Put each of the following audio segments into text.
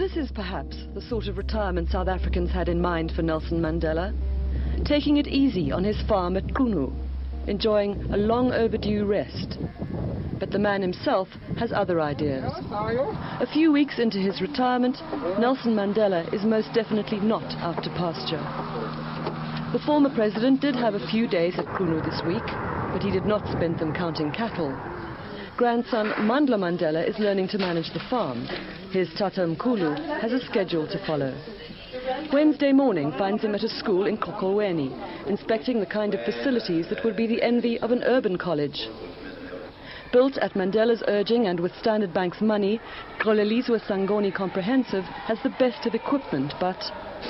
This is perhaps the sort of retirement South Africans had in mind for Nelson Mandela. Taking it easy on his farm at Qunu, enjoying a long overdue rest. But the man himself has other ideas. A few weeks into his retirement, Nelson Mandela is most definitely not out to pasture. The former president did have a few days at Qunu this week, but he did not spend them counting cattle. Grandson Mandela Mandela is learning to manage the farm. His Tata Mkhulu has a schedule to follow. Wednesday morning finds him at a school in Kokolweni, inspecting the kind of facilities that would be the envy of an urban college. Built at Mandela's urging and with Standard Bank's money, Grolelizwe Sangoni Comprehensive has the best of equipment, but...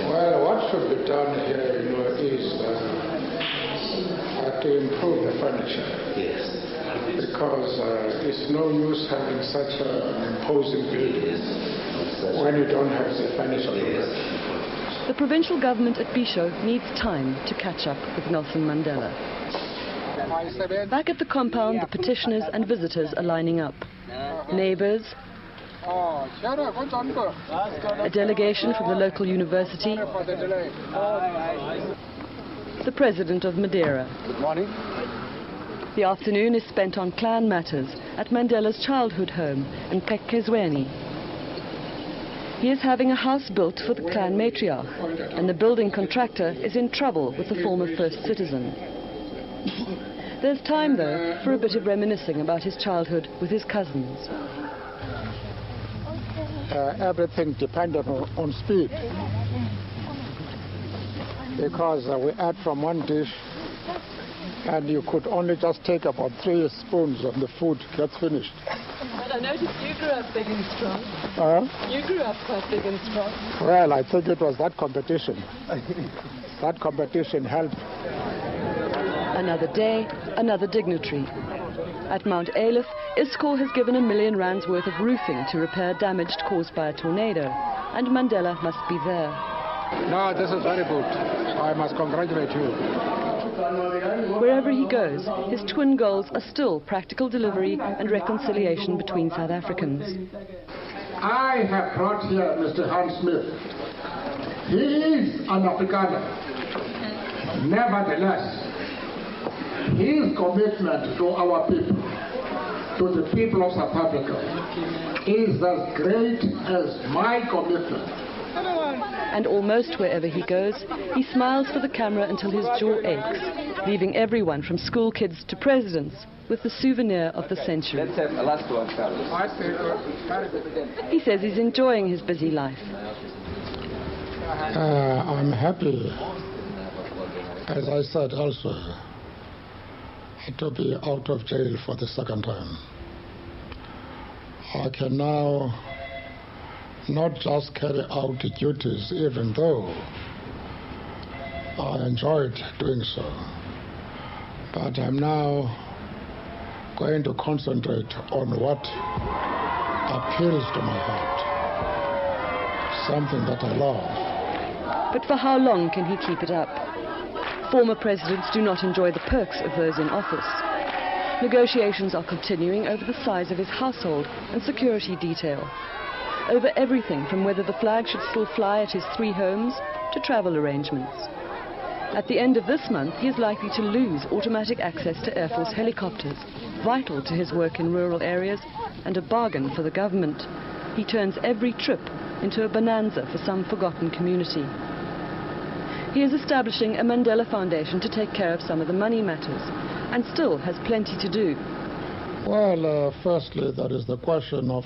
Well, what should be done here, is to improve the furniture. Yes. Because it's no use having such an imposing building when you don't have the furniture. The provincial government at Bisho needs time to catch up with Nelson Mandela. Back at the compound, the petitioners and visitors are lining up. Neighbours, a delegation from the local university, the president of Madeira. Good morning. The afternoon is spent on clan matters at Mandela's childhood home in Kekezweni. He is having a house built for the clan matriarch, and the building contractor is in trouble with the former first citizen. There's time, though, for a bit of reminiscing about his childhood with his cousins. Everything depended on speed, because we ate from one dish and you could only just take about 3 spoons and the food gets finished. But I noticed you grew up big and strong. You grew up quite big and strong. Well, I think it was that competition. That competition helped. Another day, another dignitary. At Mount Aleph, ISCOR has given R1 million worth of roofing to repair damage caused by a tornado, and Mandela must be there. No, this is very good. I must congratulate you. Wherever he goes, his twin goals are still practical delivery and reconciliation between South Africans. I have brought here Mr. Hans Smith. He is an Afrikaner. Nevertheless, his commitment to our people, to the people of South Africa, is as great as my commitment. And almost wherever he goes, he smiles for the camera until his jaw aches, leaving everyone from school kids to presidents with the souvenir of the century. Let's have a last one, Carlos. He says he's enjoying his busy life. I'm happy, as I said elsewhere, to be out of jail for the second time. I can now not just carry out the duties, even though I enjoyed doing so, but I'm now going to concentrate on what appeals to my heart, something that I love. But for how long can he keep it up? Former presidents do not enjoy the perks of those in office. Negotiations are continuing over the size of his household and security detail, over everything from whether the flag should still fly at his 3 homes to travel arrangements. At the end of this month, he is likely to lose automatic access to Air Force helicopters, vital to his work in rural areas and a bargain for the government. He turns every trip into a bonanza for some forgotten community. He is establishing a Mandela Foundation to take care of some of the money matters, and still has plenty to do. Well, firstly, there is the question of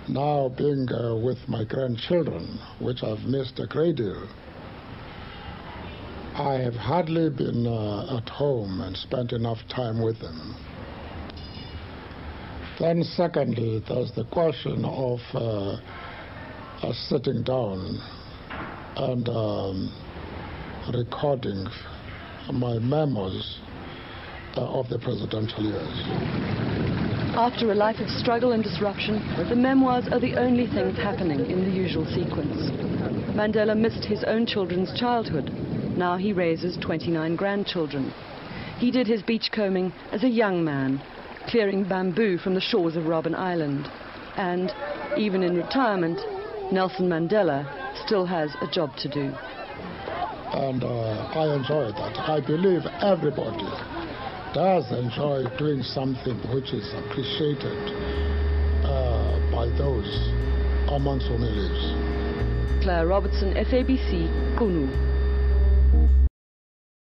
now being with my grandchildren, which I've missed a great deal. I have hardly been at home and spent enough time with them. Then secondly, there's the question of sitting down and recording my memos of the presidential years. After a life of struggle and disruption, the memoirs are the only things happening in the usual sequence. Mandela missed his own children's childhood. Now he raises 29 grandchildren. He did his beachcombing as a young man, clearing bamboo from the shores of Robben Island. And even in retirement, Nelson Mandela still has a job to do. And I enjoy that. I believe everybody does enjoy doing something which is appreciated by those amongst whom he lives. Claire Robertson, SABC, Kunu.